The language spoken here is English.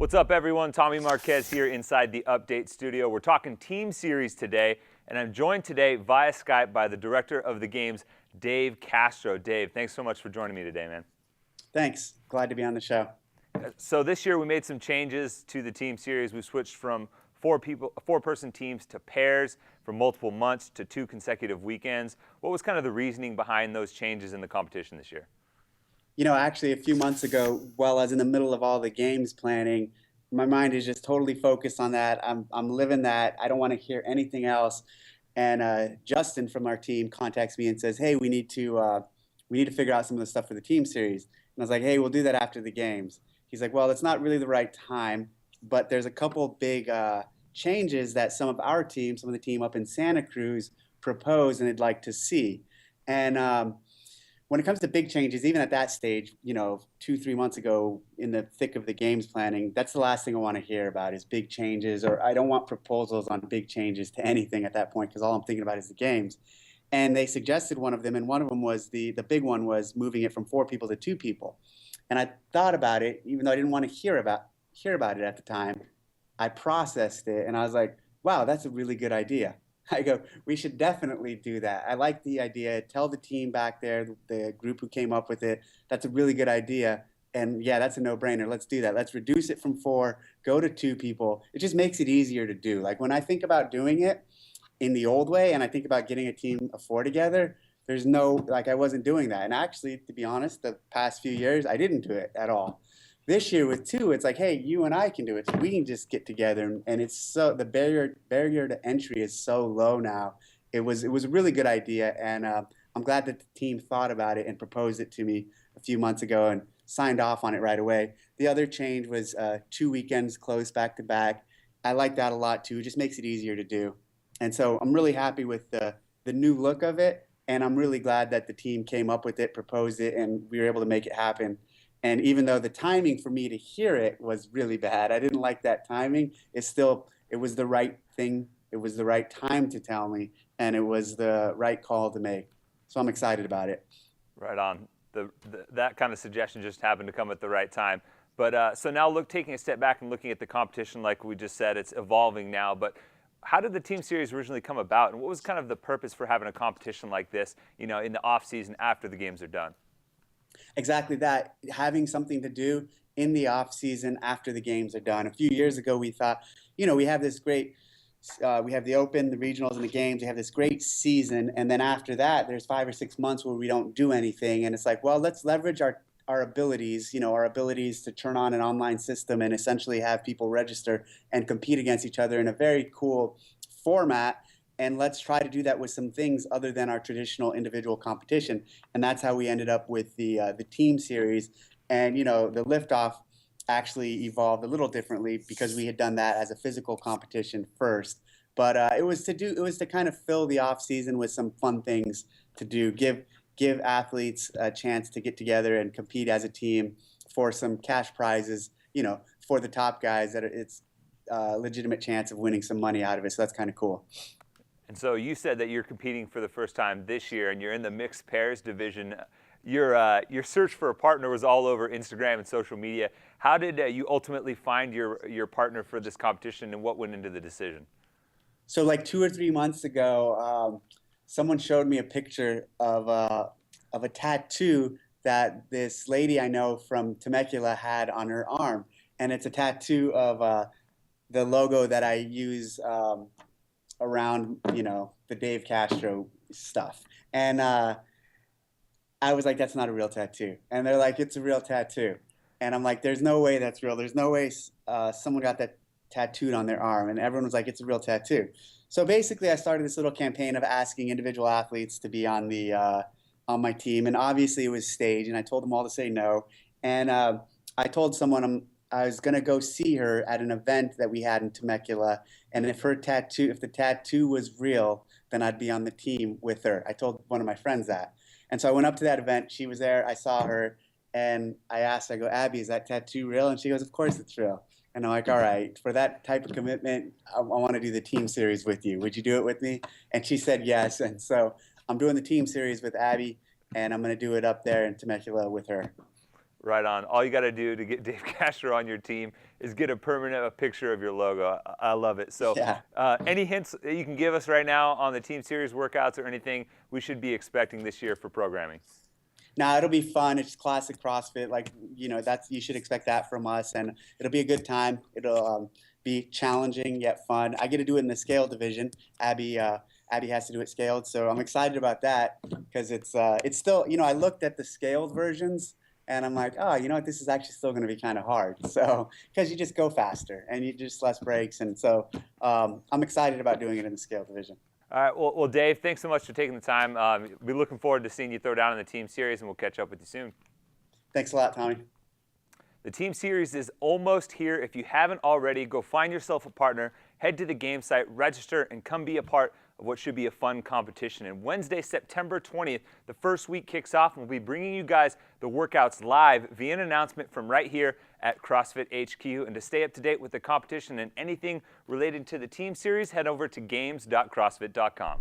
What's up, everyone? Tommy Marquez here inside the Update Studio. We're talking team series today, and I'm joined today via Skype by the director of the games, Dave Castro. Dave, thanks so much for joining me today, man. Thanks. Glad to be on the show. So this year we made some changes to the team series. We switched from four-person teams to pairs, from multiple months to 2 consecutive weekends. What was kind of the reasoning behind those changes in the competition this year? You know, actually, a few months ago, while I was in the middle of all the games planning, my mind is just totally focused on that. I'm living that. I don't want to hear anything else. And Justin from our team contacts me and says, "Hey, we need to figure out some of the stuff for the team series." And I was like, "Hey, we'll do that after the games." He's like, "Well, it's not really the right time, but there's a couple big changes that some of the team up in Santa Cruz proposed and they'd like to see." And when it comes to big changes, even at that stage, 2-3 months ago in the thick of the games planning, that's the last thing I want to hear about is big changes, or I don't want proposals on big changes to anything at that point because all I'm thinking about is the games. And they suggested one of them, and one of them was the big one was moving it from 4 people to 2 people. And I thought about it, even though I didn't want to hear about it at the time. I processed it, and I was like, wow, that's a really good idea. I go, we should definitely do that. I like the idea. Tell the team back there, the group who came up with it, that's a really good idea. And yeah, that's a no-brainer. Let's do that. Let's reduce it from 4, go to 2 people. It just makes it easier to do. Like when I think about doing it in the old way and I think about getting a team of 4 together, there's no, I wasn't doing that. And actually, to be honest, the past few years, I didn't do it at all. This year with 2, it's like, hey, you and I can do it. So we can just get together, and it's so the barrier to entry is so low now. It was a really good idea, and I'm glad that the team thought about it and proposed it to me a few months ago and signed off on it right away. The other change was 2 weekends closed back to back. I like that a lot too. It just makes it easier to do, and so I'm really happy with the new look of it, and I'm really glad that the team came up with it, proposed it, and we were able to make it happen. And even though the timing for me to hear it was really bad, I didn't like that timing, it was the right thing. It was the right time to tell me, and it was the right call to make. So I'm excited about it. Right on. That kind of suggestion just happened to come at the right time. But so now taking a step back and looking at the competition, like we just said, it's evolving now. But how did the team series originally come about, and what was kind of the purpose for having a competition like this, in the off season after the games are done? Exactly that, having something to do in the off season after the games are done. A few years ago, we thought, we have this great, we have the Open, the regionals, and the games. We have this great season, and then after that, there's 5 or 6 months where we don't do anything. And it's like, well, let's leverage our abilities, our abilities to turn on an online system and essentially have people register and compete against each other in a very cool format. And let's try to do that with some things other than our traditional individual competition. And that's how we ended up with the team series. And the liftoff actually evolved a little differently because we had done that as a physical competition first. But it was to kind of fill the off season with some fun things to do, give athletes a chance to get together and compete as a team for some cash prizes. For the top guys, that it's a legitimate chance of winning some money out of it. So that's kind of cool. And so you said that you're competing for the first time this year, and you're in the mixed pairs division. Your search for a partner was all over Instagram and social media. How did you ultimately find your partner for this competition, and what went into the decision? So like 2 or 3 months ago, someone showed me a picture of a tattoo that this lady I know from Temecula had on her arm, and it's a tattoo of the logo that I use around the Dave Castro stuff. And I was like, that's not a real tattoo. And they're like, it's a real tattoo. And I'm like, there's no way that's real. There's no way someone got that tattooed on their arm. And everyone was like, it's a real tattoo. So basically I started this little campaign of asking individual athletes to be on my team. And obviously it was staged, and I told them all to say no. And I told someone I was going to go see her at an event that we had in Temecula, and if the tattoo was real, then I'd be on the team with her. I told one of my friends that. And so I went up to that event. She was there. I saw her, and I asked her, I go, Abby, is that tattoo real? And she goes, of course it's real. And I'm like, all right, for that type of commitment, I want to do the team series with you. Would you do it with me? And she said yes. And so I'm doing the team series with Abby, and I'm going to do it up there in Temecula with her. Right on. All you got to do to get Dave Castro on your team is get a permanent picture of your logo. I love it. So Yeah. any hints that you can give us right now on the Team Series workouts or anything we should be expecting this year for programming? Now it'll be fun. It's classic CrossFit. Like, you should expect that from us, and it'll be a good time. It'll be challenging yet fun. I get to do it in the scaled division. Abby has to do it scaled, so I'm excited about that because it's still, I looked at the scaled versions and I'm like, oh, you know what, this is actually still going to be kind of hard. So because you just go faster and you just less breaks, and so I'm excited about doing it in the scaled division. All right. Well, Dave, thanks so much for taking the time. We're looking forward to seeing you throw down in the Team Series, and we'll catch up with you soon. Thanks a lot, Tommy. The Team Series is almost here. If you haven't already, go find yourself a partner, head to the game site, register, and come be a part of what should be a fun competition. And Wednesday, September 20th, the first week kicks off, and we'll be bringing you guys the workouts live via an announcement from right here at CrossFit HQ. And to stay up to date with the competition and anything related to the Team Series, head over to games.crossfit.com.